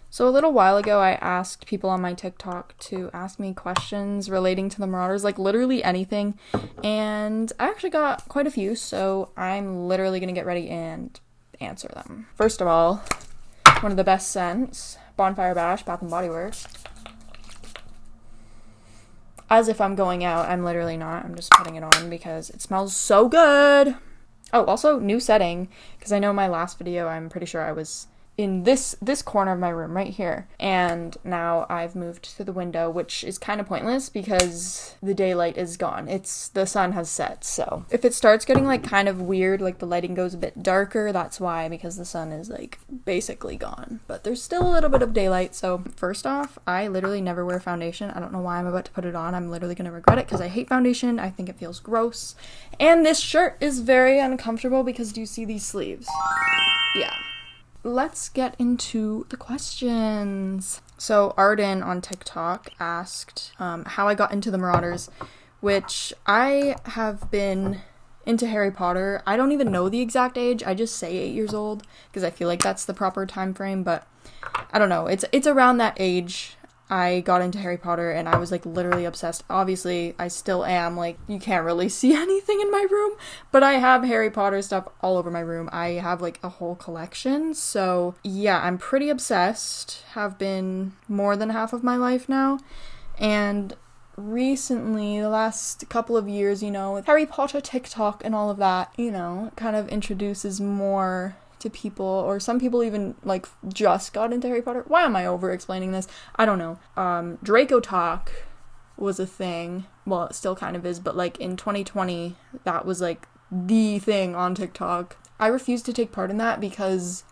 So a little while ago, I asked people on my TikTok to ask me questions relating to the Marauders, like literally anything, and I actually got quite a few, so I'm literally gonna get ready and answer them. First of all, one of the best scents, Bonfire Bash, Bath & Body Works. As if I'm going out, I'm literally not. I'm just putting it on because it smells so good. Oh, also, new setting, because I know my last video, I'm pretty sure I was in this corner of my room right here, and now I've moved to the window, which is kind of pointless because the daylight is gone. The sun has set, so if it starts getting like kind of weird, like the lighting goes a bit darker, that's why, because the sun is like basically gone, but there's still a little bit of daylight. So first off, I literally never wear foundation. I don't know why I'm about to put it on. I'm literally gonna regret it because I hate foundation. I think it feels gross, and this shirt is very uncomfortable because do you see these sleeves? Yeah. Let's get into the questions. So Arden on TikTok asked how I got into the Marauders, which I have been into Harry Potter. I don't even know the exact age. I just say 8 years old because I feel like that's the proper time frame, but I don't know. It's around that age I got into Harry Potter, and I was like literally obsessed. Obviously, I still am. Like, you can't really see anything in my room, but I have Harry Potter stuff all over my room. I have like a whole collection, so yeah, I'm pretty obsessed. Have been more than half of my life now, and recently, the last couple of years, you know, with Harry Potter TikTok and all of that, you know, kind of introduces more to people, or some people even like just got into Harry Potter. Why am I over explaining this? I don't know. Draco Talk was a thing. Well, it still kind of is, but like in 2020, that was like the thing on TikTok. I refused to take part in that because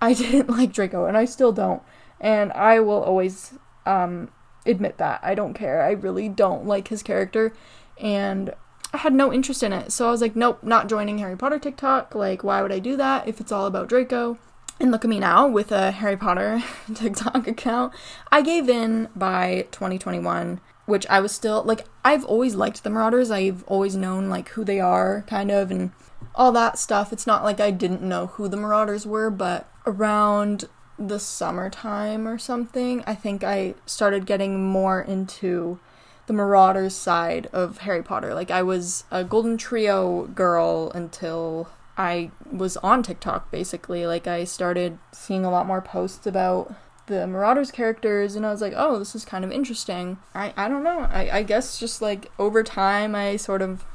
I didn't like Draco, and I still don't. And I will always admit that. I don't care. I really don't like his character, and I had no interest in it. So I was like, nope, not joining Harry Potter TikTok. Like, why would I do that if it's all about Draco? And look at me now with a Harry Potter TikTok account. I gave in by 2021, which I was still, like, I've always liked the Marauders. I've always known, like, who they are, kind of, and all that stuff. It's not like I didn't know who the Marauders were, but around the summertime or something, I think I started getting more into the Marauders side of Harry Potter. Like, I was a Golden Trio girl until I was on TikTok, basically. Like, I started seeing a lot more posts about the Marauders characters, and I was like, oh, this is kind of interesting. I don't know. I guess just, like, over time, I sort of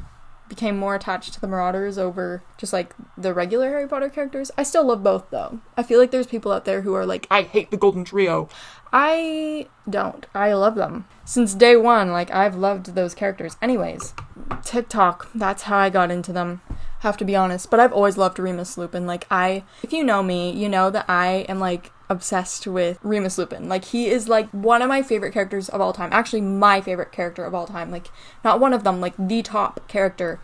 became more attached to the Marauders over just, like, the regular Harry Potter characters. I still love both, though. I feel like there's people out there who are like, I hate the Golden Trio. I don't. I love them. Since day one, like, I've loved those characters. Anyways, TikTok, that's how I got into them. Have to be honest. But I've always loved Remus Lupin. Like, if you know me, you know that I am, like, obsessed with Remus Lupin. Like, he is, like, one of my favorite characters of all time. Actually, my favorite character of all time. Like, not one of them, like, the top character.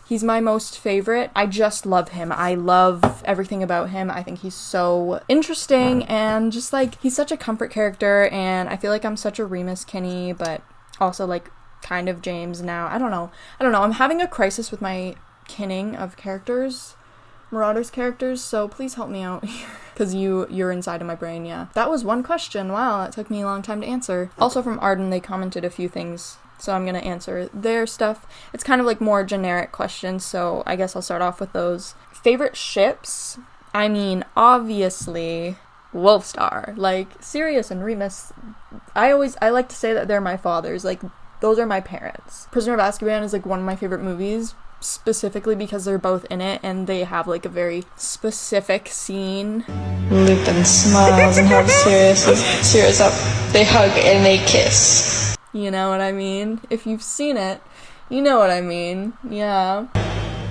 He's my most favorite. I just love him. I love everything about him. I think he's so interesting, and just, like, he's such a comfort character, and I feel like I'm such a Remus Kinney, but also, like, kind of James now. I don't know. I'm having a crisis with my kinning of characters, Marauders characters, so please help me out here, because you're inside of my brain. Yeah, that was one question. Wow, that took me a long time to answer. Also from Arden, they commented a few things, so I'm gonna answer their stuff. It's kind of like more generic questions, so I guess I'll start off with those. Favorite ships? I mean, obviously Wolfstar. Like, Sirius and Remus, I like to say that they're my fathers. Like, those are my parents. Prisoner of Azkaban is, like, one of my favorite movies, specifically because they're both in it, and they have, like, a very specific scene. Lupin smiles and hugs Sirius up. They hug and they kiss. You know what I mean? If you've seen it, you know what I mean. Yeah.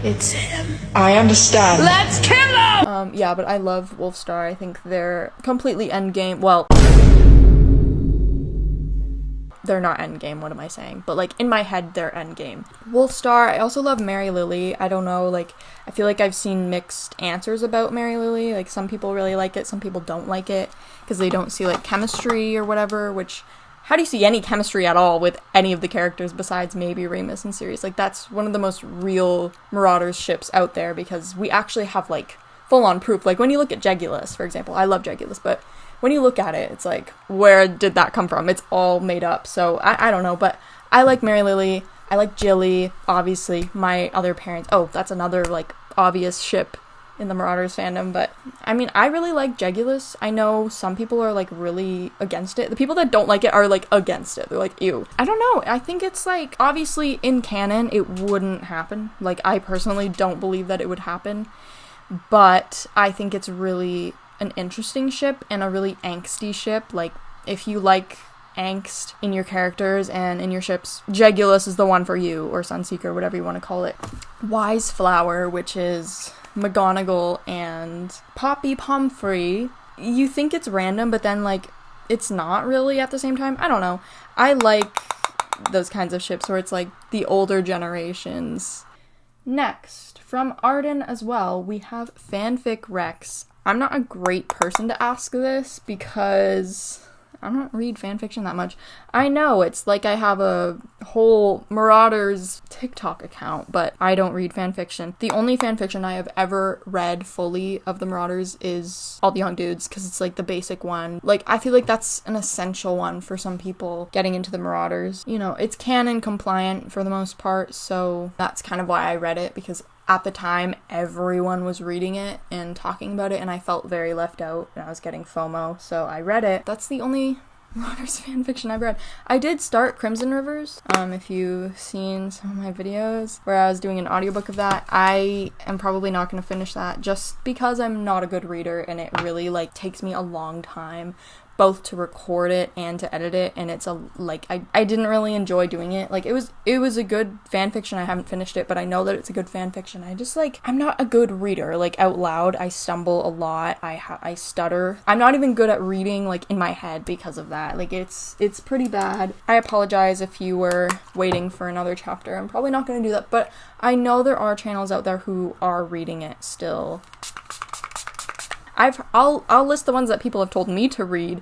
It's him. I understand. Let's kill him! Yeah, but I love Wolfstar. I think they're completely endgame. Well, they're not endgame, what am I saying? But, like, in my head, they're endgame. Wolfstar, I also love Mary Lily. I don't know, like, I feel like I've seen mixed answers about Mary Lily. Like, some people really like it, some people don't like it, because they don't see, like, chemistry or whatever, which how do you see any chemistry at all with any of the characters besides maybe Remus and Sirius? Like, that's one of the most real Marauders ships out there, because we actually have, like, full-on proof. Like, when you look at Jegulus, for example, I love Jegulus, but when you look at it, it's like, where did that come from? It's all made up. So, I don't know, but I like Mary Lily, I like Jilly, obviously, my other parents. Oh, that's another, like, obvious ship in the Marauders fandom, but I mean, I really like Jegulus. I know some people are, like, really against it. The people that don't like it are, like, against it. They're like, ew. I don't know. I think it's, like, obviously in canon, it wouldn't happen. Like, I personally don't believe that it would happen, but I think it's really an interesting ship and a really angsty ship. Like, if you like angst in your characters and in your ships, Jegulus is the one for you, or Sunseeker, whatever you want to call it. Wise Flower, which is McGonagall and Poppy Pomfrey. You think it's random, but then, like, it's not really at the same time. I don't know. I like those kinds of ships where it's, like, the older generations. Next, from Arden as well, we have Fanfic Rex. I'm not a great person to ask this because I don't read fanfiction that much. I know, it's like I have a whole Marauders TikTok account, but I don't read fanfiction. The only fanfiction I have ever read fully of the Marauders is All the Young Dudes, because it's like the basic one. Like, I feel like that's an essential one for some people getting into the Marauders. You know, it's canon compliant for the most part, so that's kind of why I read it, because at the time, everyone was reading it and talking about it, and I felt very left out, and I was getting FOMO, so I read it. That's the only Marauders fanfiction I've read. I did start Crimson Rivers, if you've seen some of my videos, where I was doing an audiobook of that. I am probably not going to finish that, just because I'm not a good reader, and it really, like, takes me a long time both to record it and to edit it, and it's I didn't really enjoy doing it. Like, it was a good fan fiction. I haven't finished it, but I know that it's a good fan fiction. I just, like, I'm not a good reader. Like, out loud, I stumble a lot. I stutter. I'm not even good at reading, like, in my head because of that. Like, it's pretty bad. I apologize if you were waiting for another chapter. I'm probably not going to do that, but I know there are channels out there who are reading it still. I'll list the ones that people have told me to read.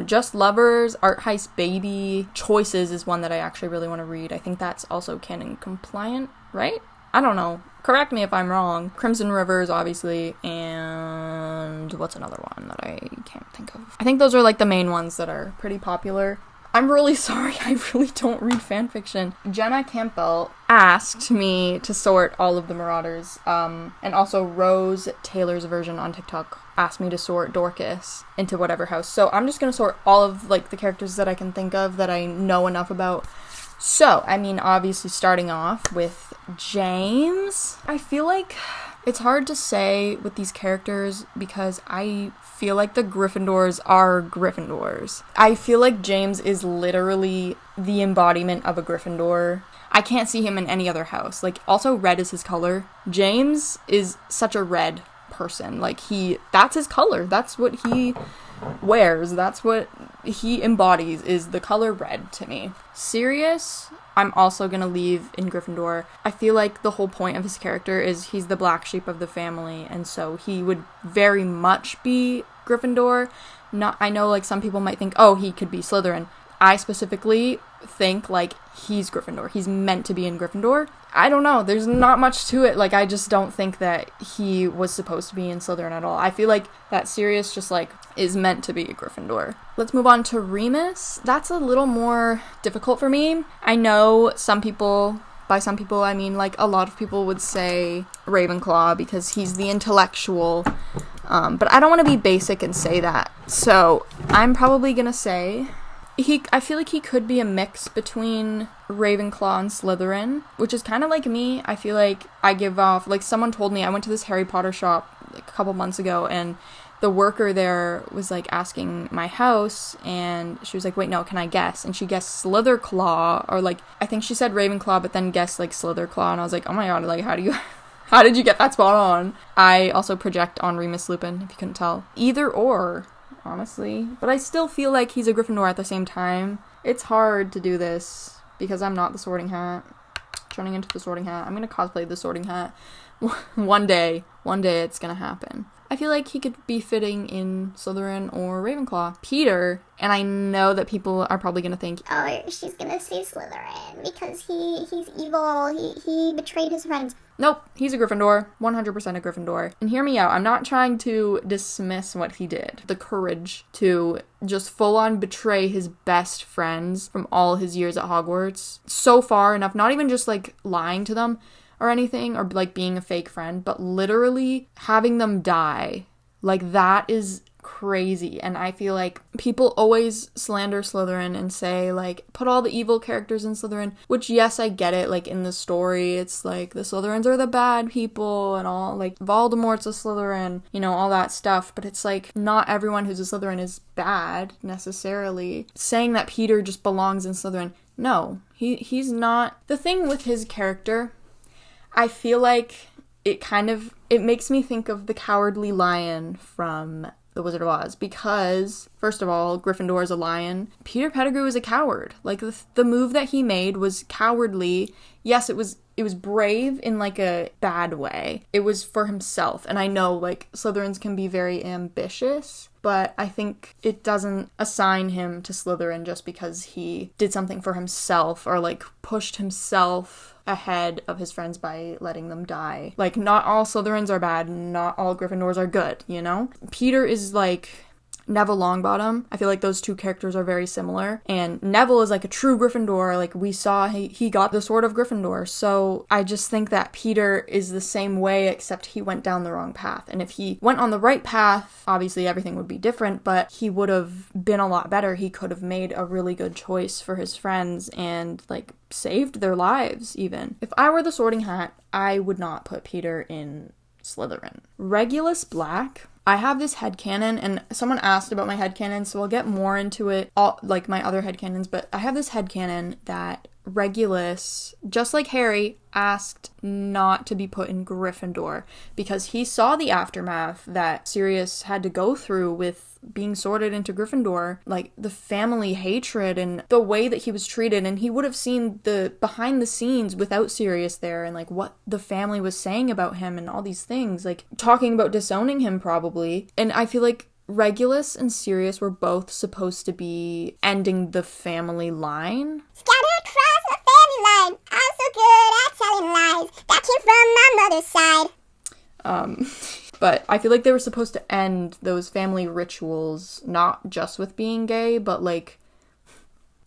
Just Lovers, Art Heist Baby, Choices is one that I actually really want to read. I think that's also canon compliant, right? I don't know. Correct me if I'm wrong. Crimson Rivers, obviously, and what's another one that I can't think of? I think those are, like, the main ones that are pretty popular. I'm really sorry, I really don't read fanfiction. Jenna Campbell asked me to sort all of the Marauders, and also Rose Taylor's version on TikTok asked me to sort Dorcas into whatever house. So I'm just gonna sort all of, like, the characters that I can think of that I know enough about. So, I mean, obviously starting off with James. I feel like it's hard to say with these characters because I feel like the Gryffindors are Gryffindors. I feel like James is literally the embodiment of a Gryffindor. I can't see him in any other house. Like, also red is his color. James is such a red person. Like, that's his color. That's what he wears. That's what he embodies, is the color red to me. Sirius, I'm also gonna leave in Gryffindor. I feel like the whole point of his character is he's the black sheep of the family, and so he would very much be Gryffindor. I know, like, some people might think, oh, he could be Slytherin. I specifically think, like, he's Gryffindor. He's meant to be in Gryffindor. I don't know. There's not much to it. Like, I just don't think that he was supposed to be in Slytherin at all. I feel like that Sirius just, like, is meant to be a Gryffindor. Let's move on to Remus. That's a little more difficult for me. I know some people, by some people, I mean, like, a lot of people would say Ravenclaw because he's the intellectual, but I don't want to be basic and say that. So I'm probably gonna say I feel like he could be a mix between Ravenclaw and Slytherin, which is kind of like me. I feel like I give off, like, someone told me, I went to this Harry Potter shop, like, a couple months ago, and the worker there was, like, asking my house, and she was like, wait, no, can I guess? And she guessed Slitherclaw, or, like, I think she said Ravenclaw, but then guessed, like, Slitherclaw, and I was like, oh my god, like, how did you get that spot on? I also project on Remus Lupin, if you couldn't tell. Either or, honestly. But I still feel like he's a Gryffindor at the same time. It's hard to do this, because I'm not the Sorting Hat. Turning into the Sorting Hat. I'm gonna cosplay the Sorting Hat. One day it's gonna happen. I feel like he could be fitting in Slytherin or Ravenclaw. Peter, and I know that people are probably going to think, oh, she's going to say Slytherin because he's evil, he betrayed his friends. Nope, he's a Gryffindor, 100% a Gryffindor. And hear me out, I'm not trying to dismiss what he did. The courage to just full-on betray his best friends from all his years at Hogwarts. So far enough, not even just, like, lying to them or anything, or, like, being a fake friend, but literally having them die. Like, that is crazy. And I feel like people always slander Slytherin and say, like, put all the evil characters in Slytherin, which, yes, I get it. Like, in the story, it's like the Slytherins are the bad people and all, like, Voldemort's a Slytherin, you know, all that stuff. But it's like, not everyone who's a Slytherin is bad necessarily. Saying that Peter just belongs in Slytherin, no, he's not. The thing with his character, I feel like it makes me think of the Cowardly Lion from The Wizard of Oz, because, first of all, Gryffindor is a lion. Peter Pettigrew is a coward. Like, the move that he made was cowardly. Yes, it was brave in, like, a bad way. It was for himself. And I know, like, Slytherins can be very ambitious, but I think it doesn't assign him to Slytherin just because he did something for himself or, like, pushed himself ahead of his friends by letting them die. Like, not all Slytherins are bad, not all Gryffindors are good, you know? Peter is like Neville Longbottom. I feel like those two characters are very similar. And Neville is like a true Gryffindor. Like, we saw he got the Sword of Gryffindor. So I just think that Peter is the same way, except he went down the wrong path. And if he went on the right path, obviously everything would be different, but he would have been a lot better. He could have made a really good choice for his friends and, like, saved their lives even. If I were the Sorting Hat, I would not put Peter in Slytherin. Regulus Black, I have this headcanon, and someone asked about my headcanon, so I'll get more into it, like my other headcanons, but I have this headcanon that Regulus, just like Harry, asked not to be put in Gryffindor because he saw the aftermath that Sirius had to go through with being sorted into Gryffindor, like the family hatred and the way that he was treated, and he would have seen the behind the scenes without Sirius there and like what the family was saying about him and all these things, like talking about disowning him probably. And I feel like Regulus and Sirius were both supposed to be ending the family line. Scattered across the family line, I'm so good at telling lies. That came from my mother's side. But I feel like they were supposed to end those family rituals not just with being gay, but like,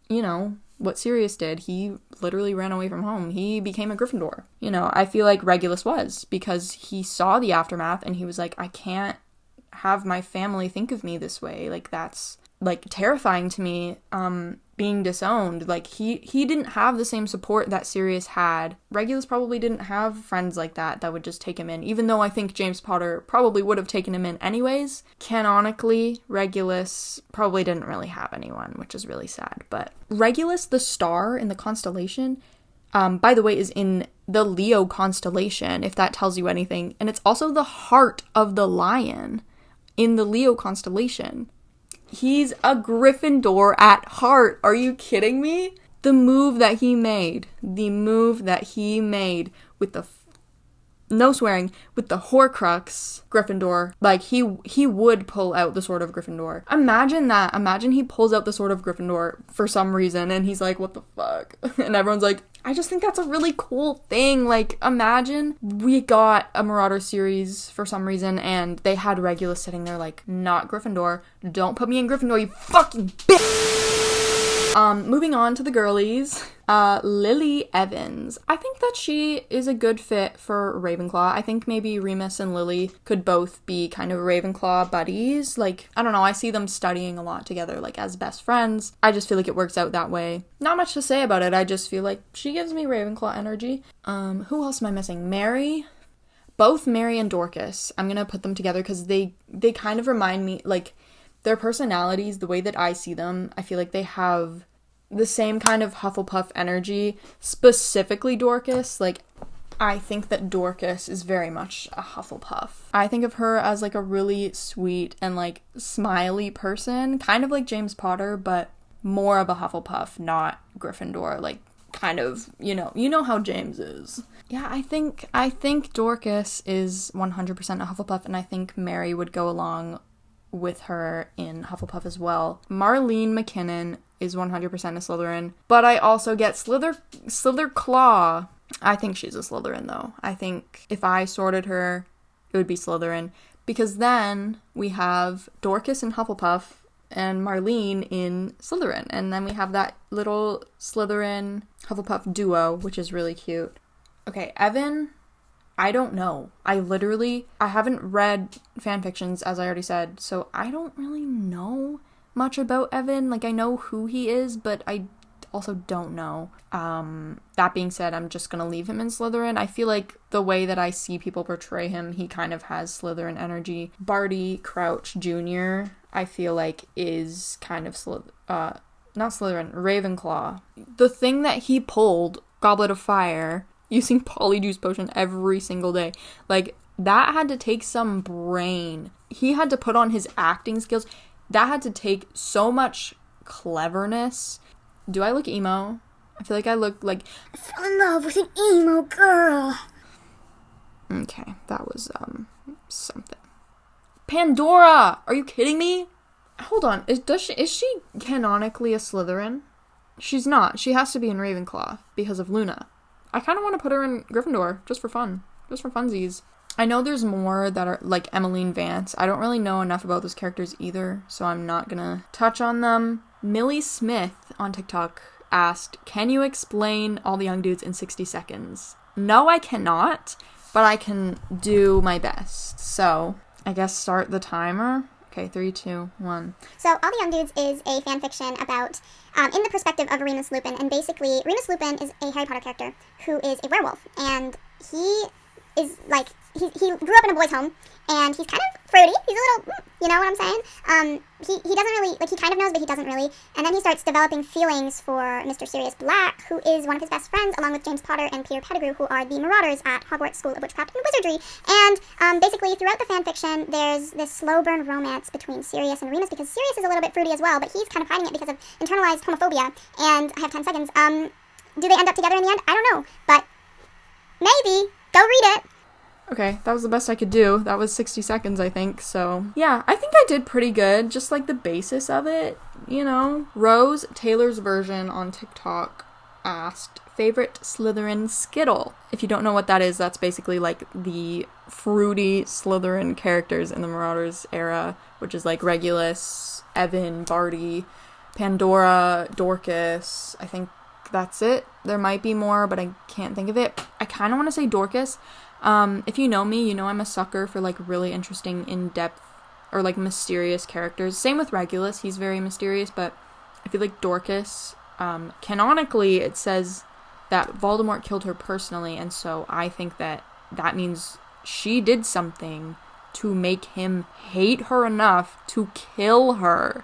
you know, what Sirius did. He literally ran away from home. He became a Gryffindor. You know, I feel like Regulus was, because he saw the aftermath and he was like, I can't have my family think of me this way. Like, that's like terrifying to me. Being disowned, like he didn't have the same support that Sirius had. Regulus probably didn't have friends like that would just take him in, even though I think James Potter probably would have taken him in anyways. Canonically, Regulus probably didn't really have anyone, which is really sad. But Regulus, the star in the constellation, by the way, is in the Leo constellation, if that tells you anything, and it's also the heart of the lion in the Leo constellation. He's a Gryffindor at heart. Are you kidding me? The move that he made with the, no swearing, with the Horcrux Gryffindor, like he would pull out the Sword of Gryffindor. Imagine that. Imagine he pulls out the Sword of Gryffindor for some reason and he's like, what the fuck? And everyone's like, I just think that's a really cool thing. Like, imagine we got a Marauder series for some reason and they had Regulus sitting there like, not Gryffindor. Don't put me in Gryffindor, you fucking bitch! Moving on to the girlies. Lily Evans. I think that she is a good fit for Ravenclaw. I think maybe Remus and Lily could both be kind of Ravenclaw buddies. Like, I don't know, I see them studying a lot together, like, as best friends. I just feel like it works out that way. Not much to say about it, I just feel like she gives me Ravenclaw energy. Who else am I missing? Mary? Both Mary and Dorcas. I'm gonna put them together because they kind of remind me, like, their personalities, the way that I see them, I feel like they have the same kind of Hufflepuff energy, specifically Dorcas. Like, I think that Dorcas is very much a Hufflepuff. I think of her as, like, a really sweet and, like, smiley person, kind of like James Potter, but more of a Hufflepuff, not Gryffindor. Like, kind of, you know how James is. Yeah, I think Dorcas is 100% a Hufflepuff, and I think Mary would go along with her in Hufflepuff as well. Marlene McKinnon is 100% a Slytherin, but I also get Slitherclaw. I think she's a Slytherin, though. I think if I sorted her, it would be Slytherin, because then we have Dorcas in Hufflepuff and Marlene in Slytherin, and then we have that little Slytherin Hufflepuff duo, which is really cute. Okay, Evan, I don't know. I haven't read fanfictions, as I already said, so I don't really know much about Evan. Like, I know who he is, but I also don't know. That being said, I'm just gonna leave him in Slytherin. I feel like the way that I see people portray him, he kind of has Slytherin energy. Barty Crouch Jr., I feel like, is kind of not Slytherin, Ravenclaw. The thing that he pulled, Goblet of Fire, using Polyjuice Potion every single day, like, that had to take some brain. He had to put on his acting skills. That had to take so much cleverness. Do I look emo? I feel like I look like... I fell in love with an emo girl. Okay, that was, something. Pandora! Are you kidding me? Hold on, is she canonically a Slytherin? She's not. She has to be in Ravenclaw because of Luna. I kind of want to put her in Gryffindor, just for fun. Just for funsies. I know there's more that are, like, Emmeline Vance. I don't really know enough about those characters either, so I'm not gonna touch on them. Millie Smith on TikTok asked, can you explain all the young dudes in 60 seconds? No, I cannot, but I can do my best. So, I guess start the timer. Okay, 3, 2, 1. So, All the Young Dudes is a fanfiction about, in the perspective of Remus Lupin, and basically, Remus Lupin is a Harry Potter character who is a werewolf, and he is, like, he grew up in a boys' home, and he's kind of fruity. He's a little, you know what I'm saying? He doesn't really, like, he kind of knows, but he doesn't really. And then he starts developing feelings for Mr. Sirius Black, who is one of his best friends, along with James Potter and Peter Pettigrew, who are the Marauders at Hogwarts School of Witchcraft and Wizardry. And basically, throughout the fanfiction, there's this slow burn romance between Sirius and Remus, because Sirius is a little bit fruity as well, but he's kind of hiding it because of internalized homophobia. And I have 10 seconds. Do they end up together in the end? I don't know, but maybe. Go read it. Okay, that was the best I could do. That was 60 seconds, I think, so... Yeah, I think I did pretty good, just like the basis of it, you know? Rose, Taylor's version on TikTok, asked, favorite Slytherin Skittle? If you don't know what that is, that's basically like the fruity Slytherin characters in the Marauders era, which is like Regulus, Evan, Barty, Pandora, Dorcas. I think that's it. There might be more, but I can't think of it. I kind of want to say Dorcas. If you know me, you know I'm a sucker for, like, really interesting, in-depth, or, like, mysterious characters. Same with Regulus, he's very mysterious, but I feel like Dorcas, canonically, it says that Voldemort killed her personally, and so I think that means she did something to make him hate her enough to kill her.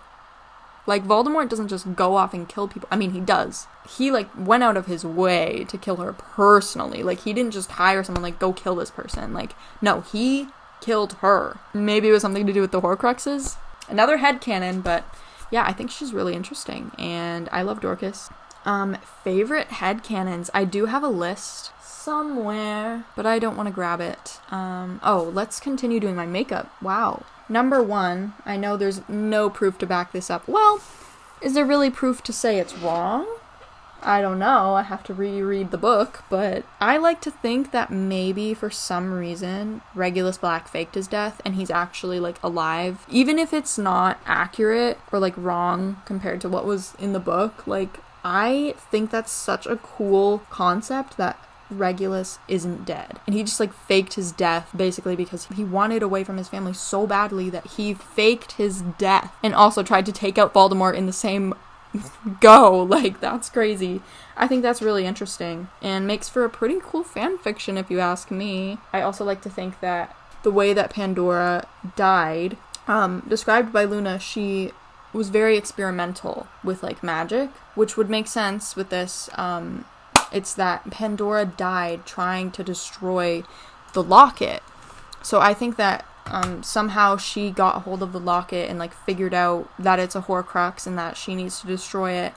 Like, Voldemort doesn't just go off and kill people. I mean, he does. He, like, went out of his way to kill her personally. Like, he didn't just hire someone, like, go kill this person. Like, no, he killed her. Maybe it was something to do with the Horcruxes. Another headcanon, but yeah, I think she's really interesting. And I love Dorcas. Favorite headcanons. I do have a list somewhere, but I don't want to grab it. Oh, let's continue doing my makeup. Wow. Number 1, I know there's no proof to back this up. Well, is there really proof to say it's wrong? I don't know. I have to reread the book, but I like to think that maybe for some reason Regulus Black faked his death and he's actually, like, alive. Even if it's not accurate or, like, wrong compared to what was in the book, like, I think that's such a cool concept that Regulus isn't dead. And he just, like, faked his death basically because he wanted away from his family so badly that he faked his death and also tried to take out Voldemort in the same go. Like, that's crazy. I think that's really interesting and makes for a pretty cool fan fiction if you ask me. I also like to think that the way that Pandora died, described by Luna, she was very experimental with, like, magic, which would make sense with this. It's that Pandora died trying to destroy the locket. So I think that somehow she got a hold of the locket and, like, figured out that it's a Horcrux and that she needs to destroy it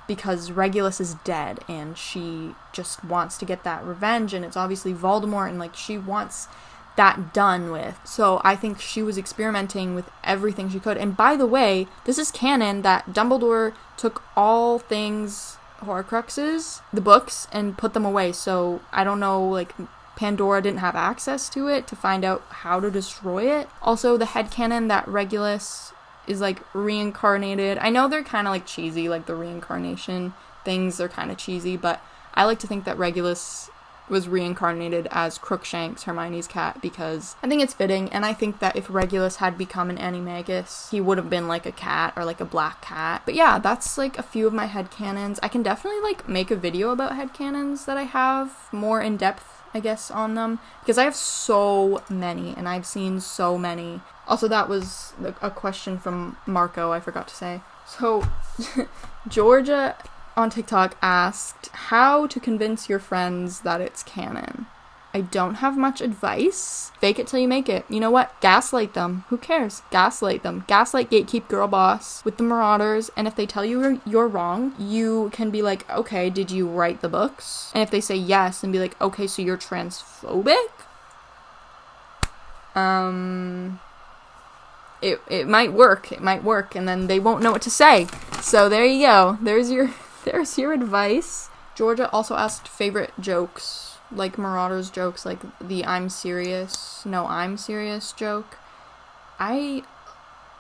because Regulus is dead and she just wants to get that revenge, and it's obviously Voldemort, and like she wants that done with. So I think she was experimenting with everything she could. And by the way, this is canon that Dumbledore took all things Horcruxes, the books, and put them away. So I don't know, like, Pandora didn't have access to it to find out how to destroy it. Also, the headcanon that Regulus is like reincarnated. I know they're kind of like cheesy, like the reincarnation things are kind of cheesy, but I like to think that Regulus was reincarnated as Crookshanks, Hermione's cat, because I think it's fitting, and I think that if Regulus had become an animagus, he would have been like a cat or like a black cat. But yeah, that's like a few of my headcanons. I can definitely like make a video about headcanons that I have more in depth, I guess, on them, because I have so many and I've seen so many. Also, that was a question from Marco, I forgot to say. So, Georgia on TikTok asked how to convince your friends that it's canon. I don't have much advice. Fake it till you make it. You know what? Gaslight them. Who cares? Gaslight them. Gaslight gatekeep girl boss with the Marauders, and if they tell you you're wrong, you can be like, okay, did you write the books? And if they say yes, then be like, okay, so you're transphobic? It might work. It might work, and then they won't know what to say. So there you go. There's your advice. Georgia also asked favorite jokes, like Marauders jokes, like the I'm serious joke. I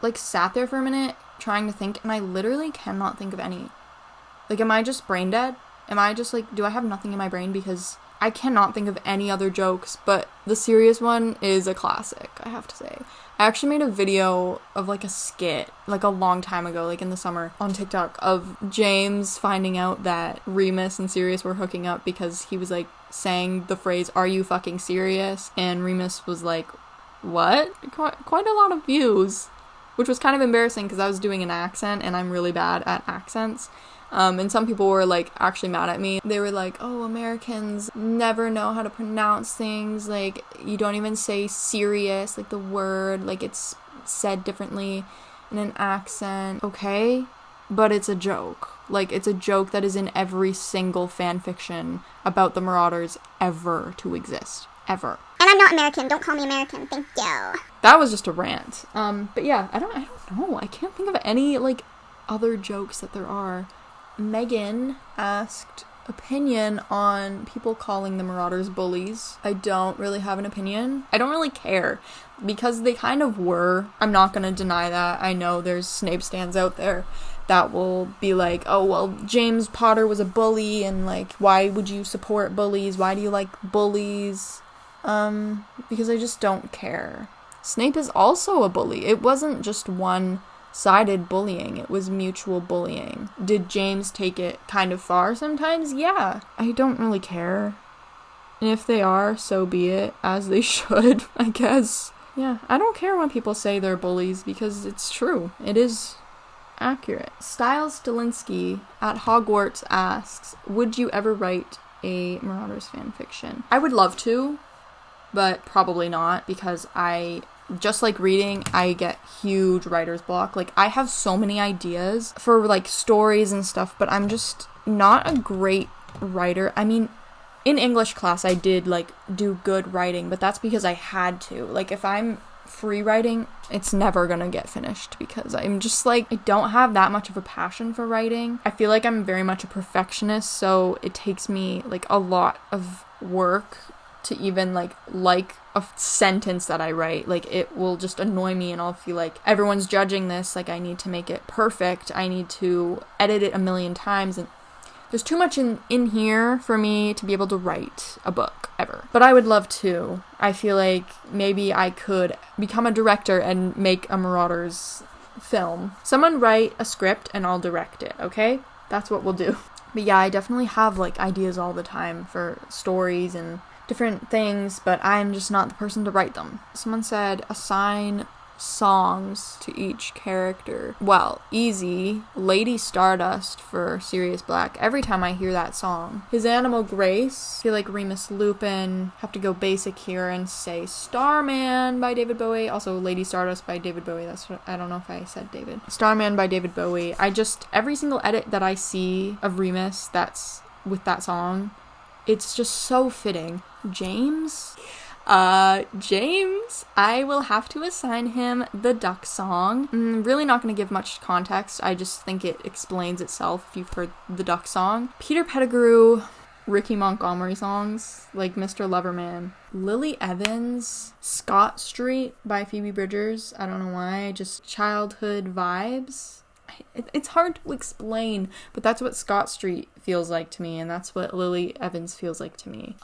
like sat there for a minute trying to think, and I literally cannot think of any. Like, am I just brain dead? Am I just like, do I have nothing in my brain? Because I cannot think of any other jokes, but the serious one is a classic, I have to say. I actually made a video of like a skit, like a long time ago, like in the summer, on TikTok, of James finding out that Remus and Sirius were hooking up because he was like saying the phrase, "Are you fucking serious?" And Remus was like, "What?" Quite a lot of views, which was kind of embarrassing because I was doing an accent and I'm really bad at accents. And some people were like actually mad at me. They were like, oh, Americans never know how to pronounce things. Like, you don't even say serious, like the word, like it's said differently in an accent. Okay, but it's a joke. Like, it's a joke that is in every single fan fiction about the Marauders ever to exist. Ever. And I'm not American. Don't call me American. Thank you. That was just a rant. But yeah, I don't know. I can't think of any like other jokes that there are. Megan asked opinion on people calling the Marauders bullies. I don't really have an opinion. I don't really care, because they kind of were. I'm not gonna deny that. I know there's Snape stans out there that will be like, oh, well, James Potter was a bully, and like, why would you support bullies? Why do you like bullies? Because I just don't care. Snape is also a bully. It wasn't just one-sided bullying, it was mutual bullying. Did James take it kind of far sometimes? Yeah. I don't really care. And if they are, so be it, as they should, I guess. Yeah, I don't care when people say they're bullies, because it's true. It is accurate. Styles Stalinsky at Hogwarts asks, would you ever write a Marauders fanfiction? I would love to, but probably not, because just like reading, I get huge writer's block. Like, I have so many ideas for like stories and stuff, but I'm just not a great writer. I mean, in English class I did like do good writing, but that's because I had to. Like, if I'm free writing, it's never gonna get finished, because I'm just like, I don't have that much of a passion for writing. I feel like I'm very much a perfectionist, so it takes me like a lot of work to even like a sentence that I write. Like, it will just annoy me, and I'll feel like everyone's judging this, like I need to make it perfect, I need to edit it a million times, and there's too much in here for me to be able to write a book ever. But I would love to. I feel like maybe I could become a director and make a Marauders film. Someone write a script and I'll direct it, okay? That's what we'll do. But yeah, I definitely have like ideas all the time for stories and different things, but I'm just not the person to write them. Someone said, assign songs to each character. Well, easy. Lady Stardust for Sirius Black. Every time I hear that song. His Animal Grace. I feel like Remus Lupin. Have to go basic here and say Starman by David Bowie. Also Lady Stardust by David Bowie. That's what, I don't know if I said David. Starman by David Bowie. Every single edit that I see of Remus that's with that song, it's just so fitting. James, I will have to assign him the Duck song. Really not going to give much context. I just think it explains itself if you've heard the Duck song. Peter Pettigrew, Ricky Montgomery songs, like Mr. Loverman. Lily Evans, Scott Street by Phoebe Bridgers. I don't know why, just childhood vibes. It's hard to explain, but that's what Scott Street feels like to me, and that's what Lily Evans feels like to me.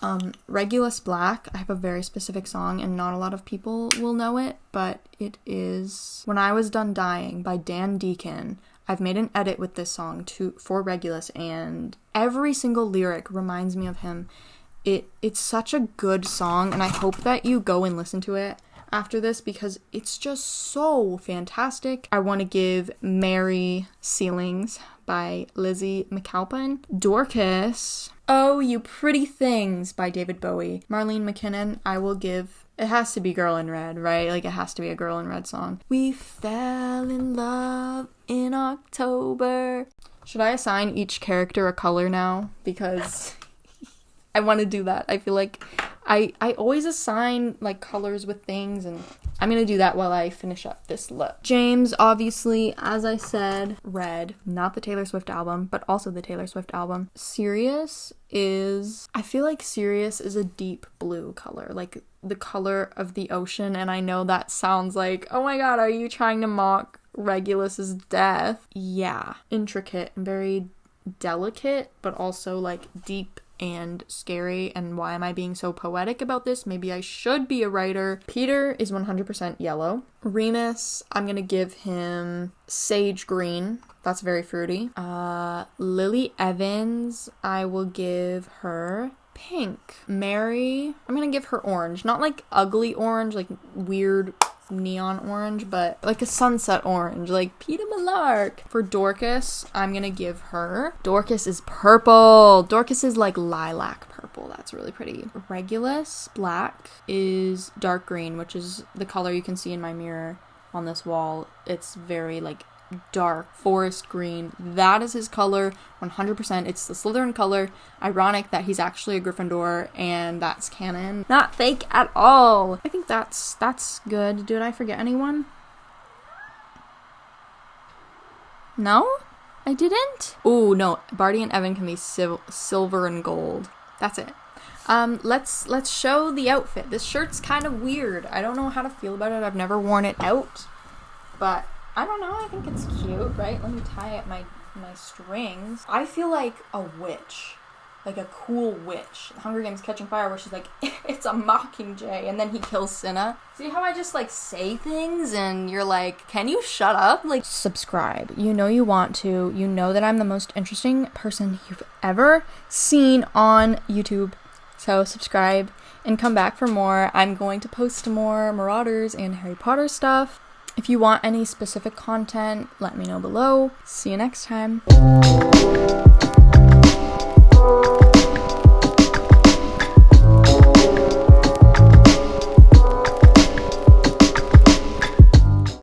Regulus Black, I have a very specific song, and not a lot of people will know it, but it is When I Was Done Dying by Dan Deacon. I've made an edit with this song for Regulus, and every single lyric reminds me of him. It's such a good song, and I hope that you go and listen to it after this because it's just so fantastic. I want to give Mary Ceilings by Lizzie McAlpin. Dorcas, Oh You Pretty Things by David Bowie. Marlene McKinnon, I will give, it has to be Girl in Red, right? Like it has to be a Girl in Red song. We fell in love in October. Should I assign each character a color now? Because I want to do that. I feel like I always assign like colors with things, and I'm gonna do that while I finish up this look. James, obviously, as I said, red, not the Taylor Swift album, but also the Taylor Swift album. Sirius is, I feel like Sirius is a deep blue color, like the color of the ocean, and I know that sounds like, oh my god, are you trying to mock Regulus's death? Yeah, intricate and very delicate, but also like deep and scary. And why am I being so poetic about this? Maybe I should be a writer. Peter is 100% yellow. Remus, I'm gonna give him sage green. That's very fruity. Lily Evans, I will give her pink. Mary, I'm gonna give her orange. Not like ugly orange, like weird neon orange, but like a sunset orange, like Peter Millark. For Dorcas, I'm gonna give her, Dorcas is purple. Dorcas is like lilac purple. That's really pretty. Regulus Black is dark green, which is the color you can see in my mirror on this wall. It's very like dark forest green. That is his color, 100%. It's the Slytherin color. Ironic that he's actually a Gryffindor, and that's canon. Not fake at all. I think that's good. Did I forget anyone? No? I didn't? Oh, no. Barty and Evan can be silver and gold. That's it. Let's show the outfit. This shirt's kind of weird. I don't know how to feel about it. I've never worn it out, but I don't know, I think it's cute, right? Let me tie up my strings. I feel like a witch. Like a cool witch. The Hunger Games Catching Fire, where she's like, it's a mockingjay, and then he kills Cinna. See how I just, like, say things, and you're like, can you shut up? Like, subscribe. You know you want to. You know that I'm the most interesting person you've ever seen on YouTube. So subscribe, and come back for more. I'm going to post more Marauders and Harry Potter stuff. If you want any specific content, let me know below. See you next time.